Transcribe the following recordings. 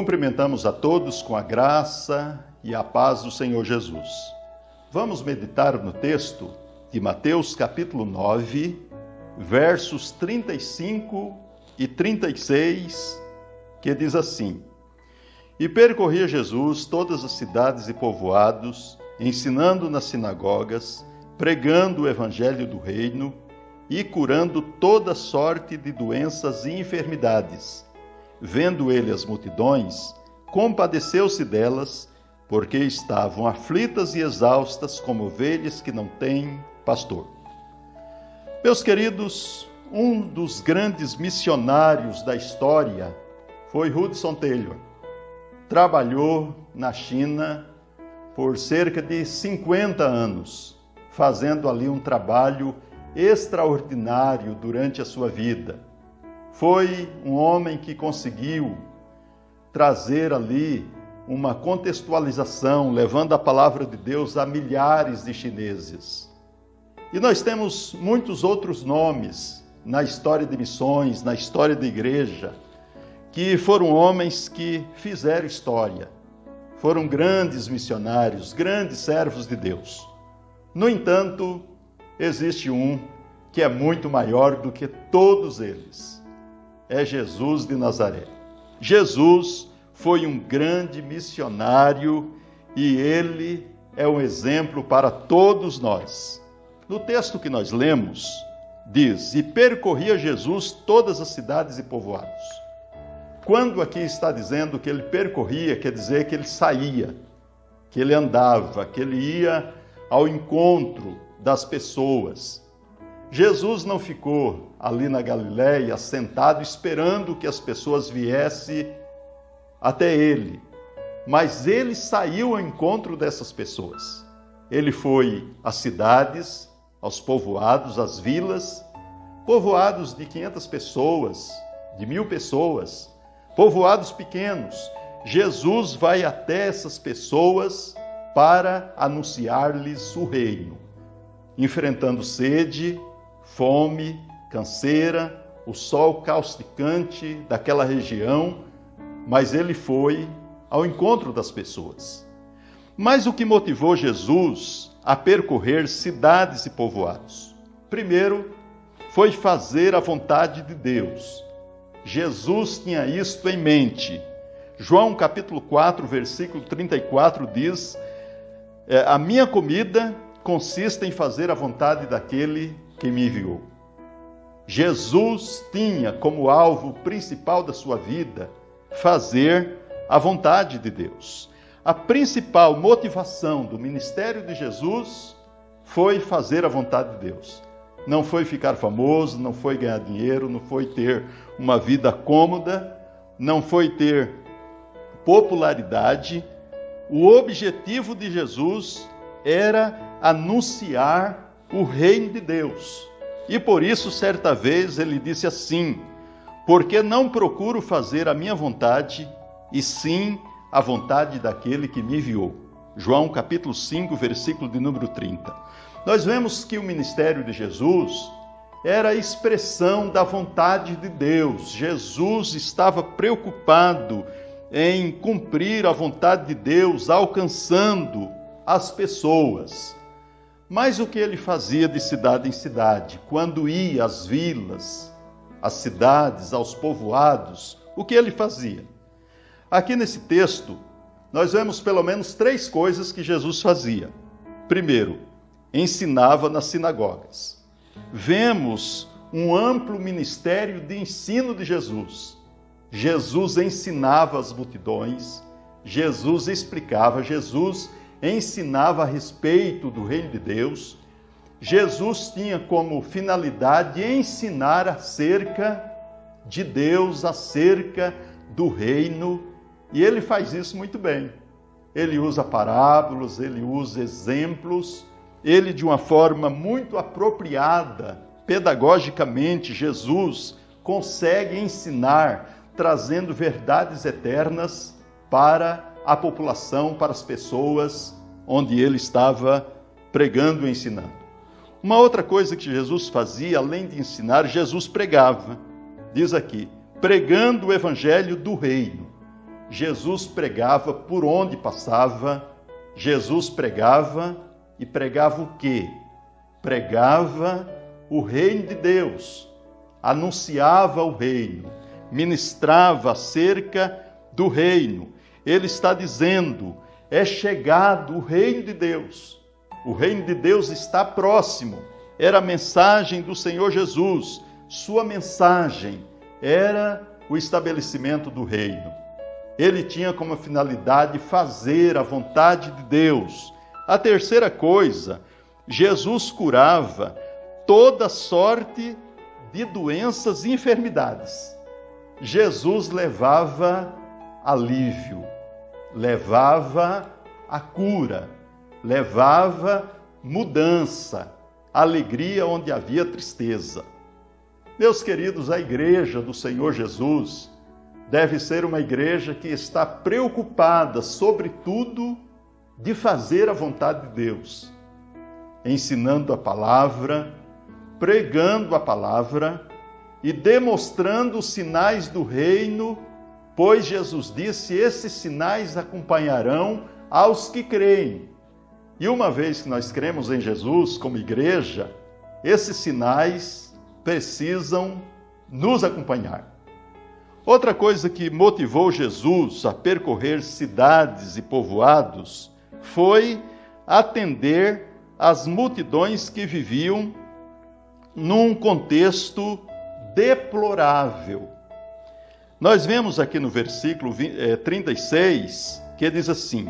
Cumprimentamos a todos com a graça e a paz do Senhor Jesus. Vamos meditar no texto de Mateus capítulo 9, versos 35 e 36, que diz assim: E percorria Jesus todas as cidades e povoados, ensinando nas sinagogas, pregando o evangelho do reino e curando toda sorte de doenças e enfermidades. Vendo ele as multidões, compadeceu-se delas, porque estavam aflitas e exaustas como ovelhas que não têm pastor. Meus queridos, um dos grandes missionários da história foi Hudson Taylor. Trabalhou na China por cerca de 50 anos, fazendo ali um trabalho extraordinário durante a sua vida. Foi um homem que conseguiu trazer ali uma contextualização, levando a palavra de Deus a milhares de chineses. E nós temos muitos outros nomes na história de missões, na história da igreja, que foram homens que fizeram história. Foram grandes missionários, grandes servos de Deus. No entanto, existe um que é muito maior do que todos eles. É Jesus de Nazaré. Jesus foi um grande missionário e ele é um exemplo para todos nós. No texto que nós lemos, diz: E percorria Jesus todas as cidades e povoados. Quando aqui está dizendo que ele percorria, quer dizer que ele saía, que ele andava, que ele ia ao encontro das pessoas. Jesus não ficou ali na Galileia sentado esperando que as pessoas viessem até ele, mas ele saiu ao encontro dessas pessoas. Ele foi às cidades, aos povoados, às vilas, povoados de 500 pessoas, de 1.000 pessoas, povoados pequenos. Jesus vai até essas pessoas para anunciar-lhes o reino, enfrentando sede, fome, canseira, o sol causticante daquela região, mas ele foi ao encontro das pessoas. Mas o que motivou Jesus a percorrer cidades e povoados? Primeiro, foi fazer a vontade de Deus. Jesus tinha isto em mente. João capítulo 4, versículo 34 diz: A minha comida consiste em fazer a vontade daquele que me enviou. Jesus tinha como alvo principal da sua vida fazer a vontade de Deus. A principal motivação do ministério de Jesus foi fazer a vontade de Deus. Não foi ficar famoso, não foi ganhar dinheiro, não foi ter uma vida cômoda, não foi ter popularidade. O objetivo de Jesus era anunciar o reino de Deus. E por isso, certa vez, ele disse assim: Porque não procuro fazer a minha vontade, e sim a vontade daquele que me enviou. João capítulo 5, versículo de número 30. Nós vemos que o ministério de Jesus era a expressão da vontade de Deus. Jesus estava preocupado em cumprir a vontade de Deus, alcançando as pessoas. Mas o que ele fazia de cidade em cidade? Quando ia às vilas, às cidades, aos povoados, o que ele fazia? Aqui nesse texto, nós vemos pelo menos 3 coisas que Jesus fazia. Primeiro, ensinava nas sinagogas. Vemos um amplo ministério de ensino de Jesus. Jesus ensinava as multidões, Jesus explicava, Jesus ensinava a respeito do reino de Deus. Jesus tinha como finalidade ensinar acerca de Deus, acerca do reino, e ele faz isso muito bem. Ele usa parábolas, ele usa exemplos, ele de uma forma muito apropriada, pedagogicamente, Jesus consegue ensinar, trazendo verdades eternas para a população, para as pessoas onde ele estava pregando e ensinando. Uma outra coisa que Jesus fazia, além de ensinar, Jesus pregava. Diz aqui, pregando o evangelho do reino. Jesus pregava por onde passava. Jesus pregava, e pregava o quê? Pregava o reino de Deus, anunciava o reino, ministrava acerca do reino. Ele está dizendo: é chegado o reino de Deus. O reino de Deus está próximo. Era a mensagem do Senhor Jesus. Sua mensagem era o estabelecimento do reino. Ele tinha como finalidade fazer a vontade de Deus. A terceira coisa, Jesus curava toda sorte de doenças e enfermidades. Jesus levava alívio, levava a cura, levava mudança, alegria onde havia tristeza. Meus queridos, a igreja do Senhor Jesus deve ser uma igreja que está preocupada, sobretudo, de fazer a vontade de Deus, ensinando a palavra, pregando a palavra e demonstrando os sinais do reino, pois Jesus disse: esses sinais acompanharão aos que creem. E uma vez que nós cremos em Jesus como igreja, esses sinais precisam nos acompanhar. Outra coisa que motivou Jesus a percorrer cidades e povoados foi atender às multidões que viviam num contexto deplorável. Nós vemos aqui no versículo 36, que diz assim: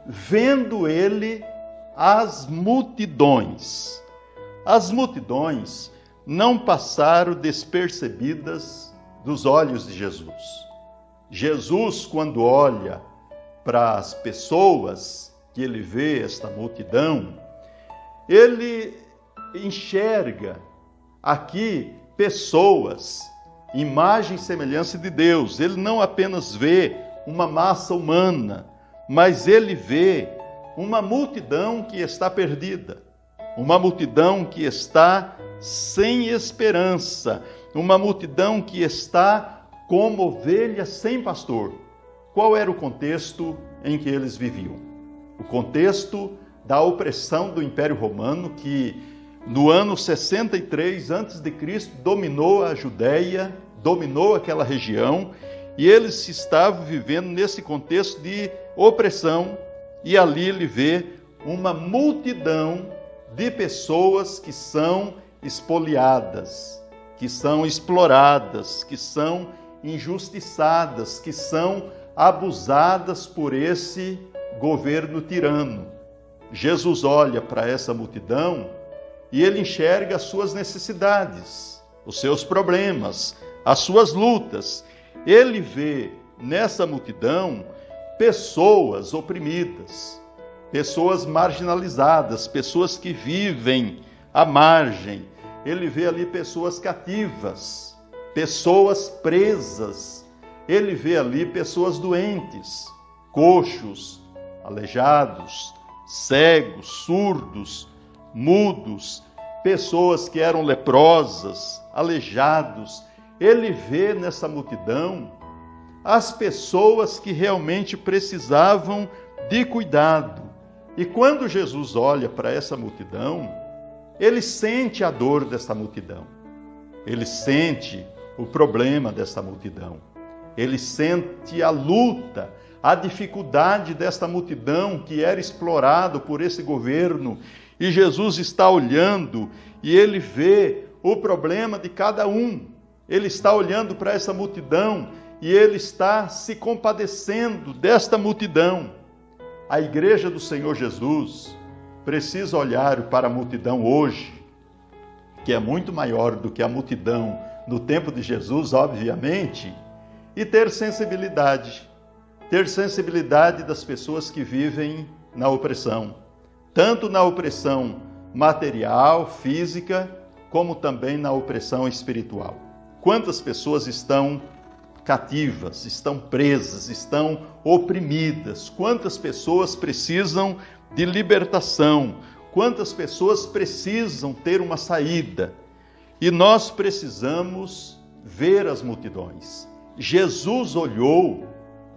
vendo ele as multidões. As multidões não passaram despercebidas dos olhos de Jesus. Jesus, quando olha para as pessoas, que ele vê esta multidão, ele enxerga aqui pessoas, imagem e semelhança de Deus. Ele não apenas vê uma massa humana, mas ele vê uma multidão que está perdida, uma multidão que está sem esperança, uma multidão que está como ovelha sem pastor. Qual era o contexto em que eles viviam? O contexto da opressão do Império Romano, que no ano 63 a.C. dominou a Judéia, dominou aquela região, e eles estavam vivendo nesse contexto de opressão, e ali ele vê uma multidão de pessoas que são espoliadas, que são exploradas, que são injustiçadas, que são abusadas por esse governo tirano. Jesus olha para essa multidão e ele enxerga as suas necessidades, os seus problemas, as suas lutas. Ele vê nessa multidão pessoas oprimidas, pessoas marginalizadas, pessoas que vivem à margem. Ele vê ali pessoas cativas, pessoas presas. Ele vê ali pessoas doentes, coxos, aleijados, cegos, surdos, mudos, pessoas que eram leprosas, aleijados. Ele vê nessa multidão as pessoas que realmente precisavam de cuidado. E quando Jesus olha para essa multidão, ele sente a dor dessa multidão. Ele sente o problema dessa multidão. Ele sente a luta, a dificuldade desta multidão que era explorado por esse governo. E Jesus está olhando e ele vê o problema de cada um. Ele está olhando para essa multidão e ele está se compadecendo desta multidão. A igreja do Senhor Jesus precisa olhar para a multidão hoje, que é muito maior do que a multidão no tempo de Jesus, obviamente, e ter sensibilidade das pessoas que vivem na opressão, tanto na opressão material, física, como também na opressão espiritual. Quantas pessoas estão cativas, estão presas, estão oprimidas? Quantas pessoas precisam de libertação? Quantas pessoas precisam ter uma saída? E nós precisamos ver as multidões. Jesus olhou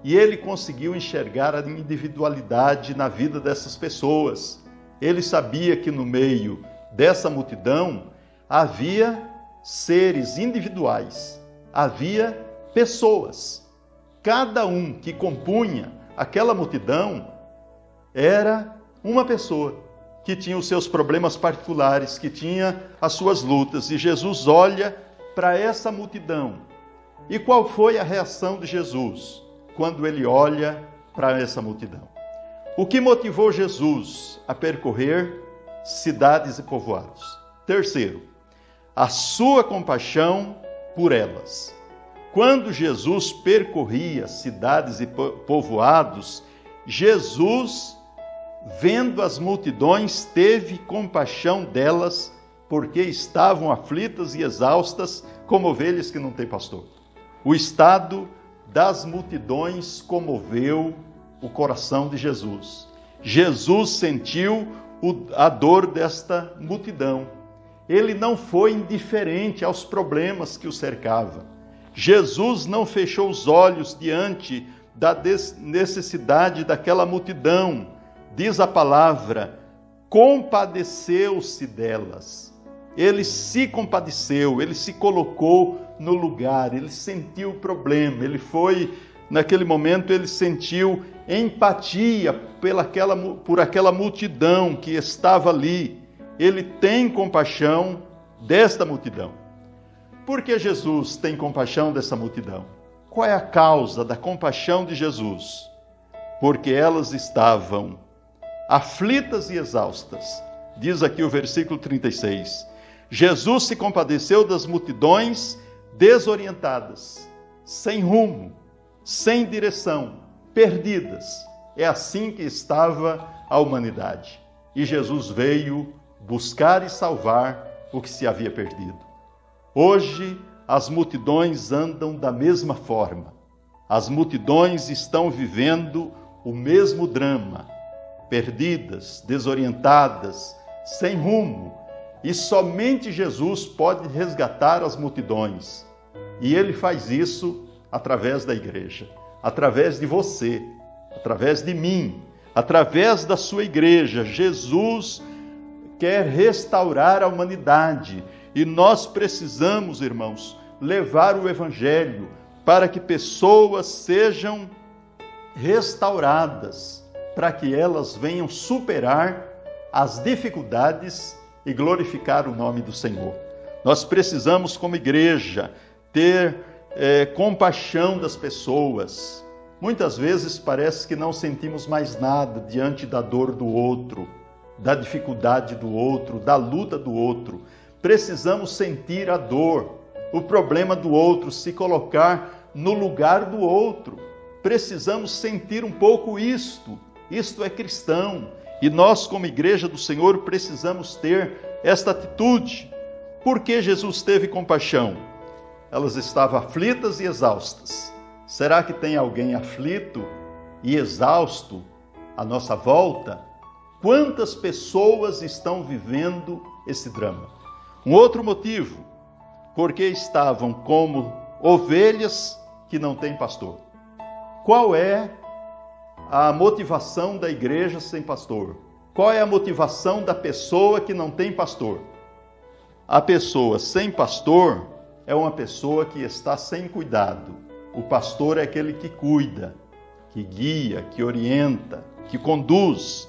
e ele conseguiu enxergar a individualidade na vida dessas pessoas. Ele sabia que no meio dessa multidão havia seres individuais, havia pessoas. Cada um que compunha aquela multidão era uma pessoa que tinha os seus problemas particulares, que tinha as suas lutas. E Jesus olha para essa multidão. E qual foi a reação de Jesus quando ele olha para essa multidão? O que motivou Jesus a percorrer cidades e povoados? Terceiro, a sua compaixão por elas. Quando Jesus percorria cidades e povoados, Jesus, vendo as multidões, teve compaixão delas, porque estavam aflitas e exaustas, como ovelhas que não têm pastor. O estado das multidões comoveu o coração de Jesus. Jesus sentiu a dor desta multidão. Ele não foi indiferente aos problemas que o cercavam. Jesus não fechou os olhos diante da necessidade daquela multidão. Diz a palavra, compadeceu-se delas. Ele se compadeceu, ele se colocou no lugar, ele sentiu o problema, naquele momento ele sentiu empatia por aquela multidão que estava ali. Ele tem compaixão desta multidão. Por que Jesus tem compaixão dessa multidão? Qual é a causa da compaixão de Jesus? Porque elas estavam aflitas e exaustas. Diz aqui o versículo 36. Jesus se compadeceu das multidões desorientadas, sem rumo, sem direção, perdidas. É assim que estava a humanidade. E Jesus veio buscar e salvar o que se havia perdido. Hoje, as multidões andam da mesma forma. As multidões estão vivendo o mesmo drama, perdidas, desorientadas, sem rumo. E somente Jesus pode resgatar as multidões. E Ele faz isso através da igreja, através de você, através de mim, através da sua igreja. Jesus quer restaurar a humanidade. E nós precisamos, irmãos, levar o Evangelho para que pessoas sejam restauradas, para que elas venham superar as dificuldades e glorificar o nome do Senhor. Nós precisamos, como igreja, ter compaixão das pessoas. Muitas vezes parece que não sentimos mais nada diante da dor do outro, da dificuldade do outro, da luta do outro. Precisamos sentir a dor, o problema do outro, se colocar no lugar do outro. Precisamos sentir um pouco isto. Isto é cristão. E nós, como igreja do Senhor, precisamos ter esta atitude. Por que Jesus teve compaixão? Elas estavam aflitas e exaustas. Será que tem alguém aflito e exausto à nossa volta? Quantas pessoas estão vivendo esse drama? Um outro motivo, porque estavam como ovelhas que não têm pastor. Qual é a motivação da igreja sem pastor? Qual é a motivação da pessoa que não tem pastor? A pessoa sem pastor é uma pessoa que está sem cuidado. O pastor é aquele que cuida, que guia, que orienta, que conduz.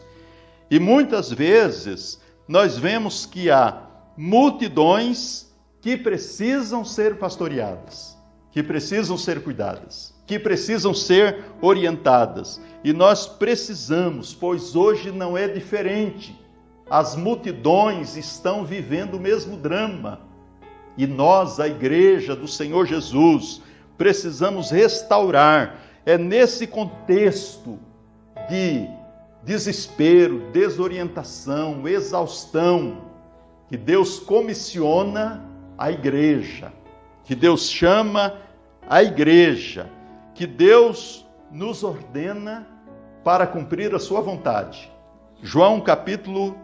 E muitas vezes nós vemos que há multidões que precisam ser pastoreadas, que precisam ser cuidadas, que precisam ser orientadas. E nós precisamos, pois hoje não é diferente. As multidões estão vivendo o mesmo drama. E nós, a igreja do Senhor Jesus, precisamos restaurar. É nesse contexto de desespero, desorientação, exaustão, que Deus comissiona a igreja, que Deus chama a igreja, que Deus nos ordena para cumprir a sua vontade. João capítulo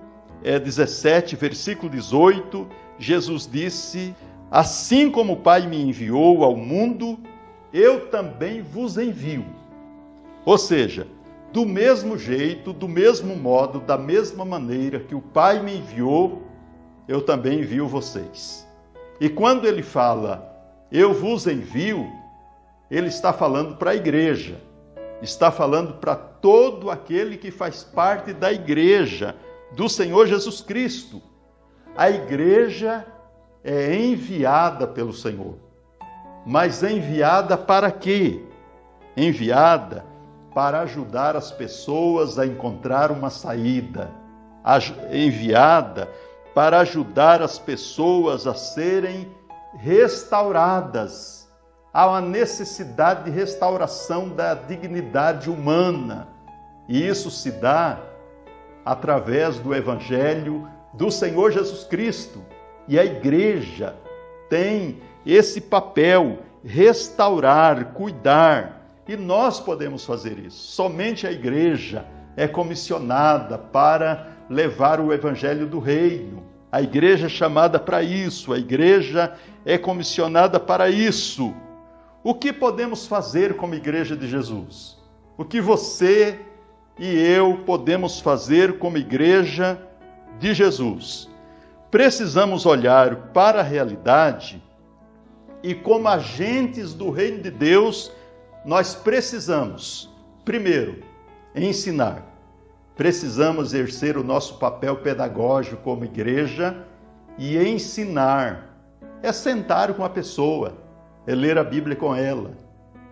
17, versículo 18, Jesus disse: assim como o Pai me enviou ao mundo, eu também vos envio. Ou seja, do mesmo jeito, do mesmo modo, da mesma maneira que o Pai me enviou, eu também envio vocês. E quando ele fala, eu vos envio, ele está falando para a igreja, está falando para todo aquele que faz parte da igreja do Senhor Jesus Cristo. A igreja é enviada pelo Senhor. Mas enviada para quê? Enviada para ajudar as pessoas a encontrar uma saída. Enviada para ajudar as pessoas a serem restauradas. Há uma necessidade de restauração da dignidade humana. E isso se dá através do Evangelho do Senhor Jesus Cristo. E a igreja tem esse papel, restaurar, cuidar. E nós podemos fazer isso. Somente a igreja é comissionada para levar o Evangelho do Reino. A igreja é chamada para isso, a igreja é comissionada para isso. O que podemos fazer como igreja de Jesus? O que você e eu podemos fazer como igreja de Jesus? Precisamos olhar para a realidade e, como agentes do reino de Deus, nós precisamos, primeiro, ensinar. Precisamos exercer o nosso papel pedagógico como igreja e ensinar. É sentar com a pessoa, é ler a Bíblia com ela,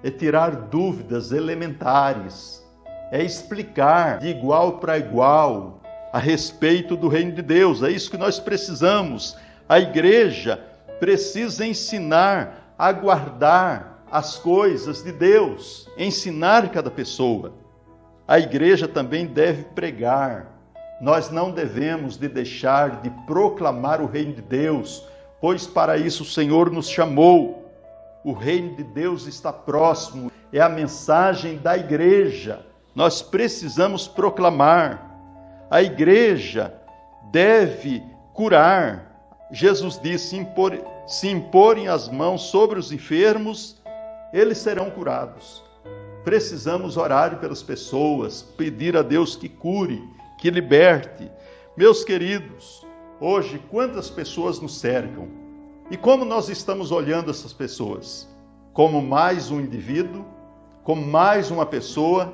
é tirar dúvidas elementares, é explicar de igual para igual a respeito do reino de Deus. É isso que nós precisamos. A igreja precisa ensinar a guardar as coisas de Deus, ensinar cada pessoa. A igreja também deve pregar. Nós não devemos de deixar de proclamar o reino de Deus, pois para isso o Senhor nos chamou. O reino de Deus está próximo, é a mensagem da igreja. Nós precisamos proclamar. A igreja deve curar. Jesus disse, se imporem as mãos sobre os enfermos, eles serão curados. Precisamos orar pelas pessoas, pedir a Deus que cure, que liberte. Meus queridos, hoje quantas pessoas nos cercam? E como nós estamos olhando essas pessoas? Como mais um indivíduo, como mais uma pessoa,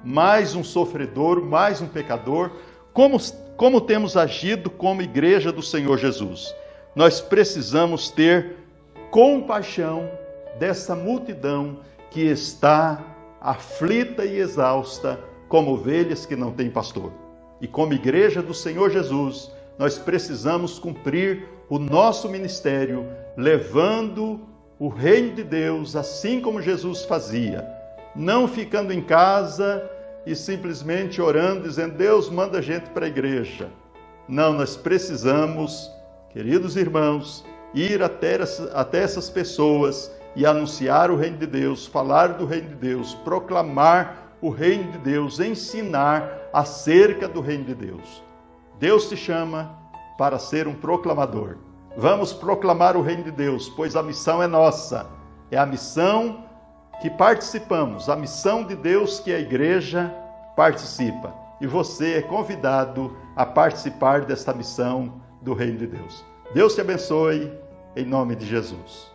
mais um sofredor, mais um pecador? Como temos agido como igreja do Senhor Jesus? Nós precisamos ter compaixão dessa multidão que está aflita e exausta, como ovelhas que não têm pastor. E como igreja do Senhor Jesus, nós precisamos cumprir o nosso ministério, levando o reino de Deus, assim como Jesus fazia, não ficando em casa e simplesmente orando, dizendo, Deus manda a gente para a igreja. Não, nós precisamos, queridos irmãos, ir até essas pessoas e anunciar o reino de Deus, falar do reino de Deus, proclamar o reino de Deus, ensinar acerca do reino de Deus. Deus te chama para ser um proclamador. Vamos proclamar o reino de Deus, pois a missão é nossa. É a missão que participamos, a missão de Deus que a igreja participa. E você é convidado a participar desta missão do reino de Deus. Deus te abençoe, em nome de Jesus.